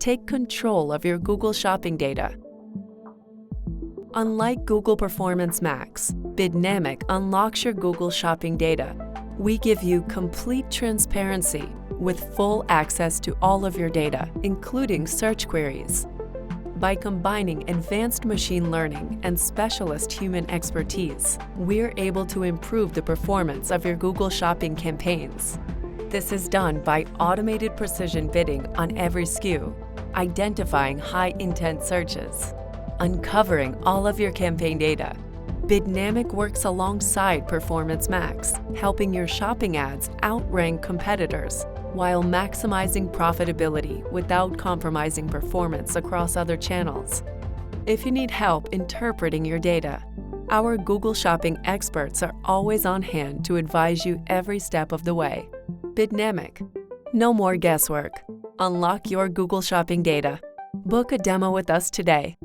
take control of your Google Shopping data. Unlike Google Performance Max, Bidnamic unlocks your Google Shopping data. We give you complete transparency with full access to all of your data, including search queries. By combining advanced machine learning and specialist human expertise, we're able to improve the performance of your Google Shopping campaigns. This is done by automated precision bidding on every SKU, identifying high-intent searches, uncovering all of your campaign data. Bidnamic works alongside Performance Max, helping your shopping ads outrank competitors while maximizing profitability without compromising performance across other channels. If you need help interpreting your data, our Google Shopping experts are always on hand to advise you every step of the way. Bidnamic. No more guesswork. Unlock your Google Shopping data. Book a demo with us today.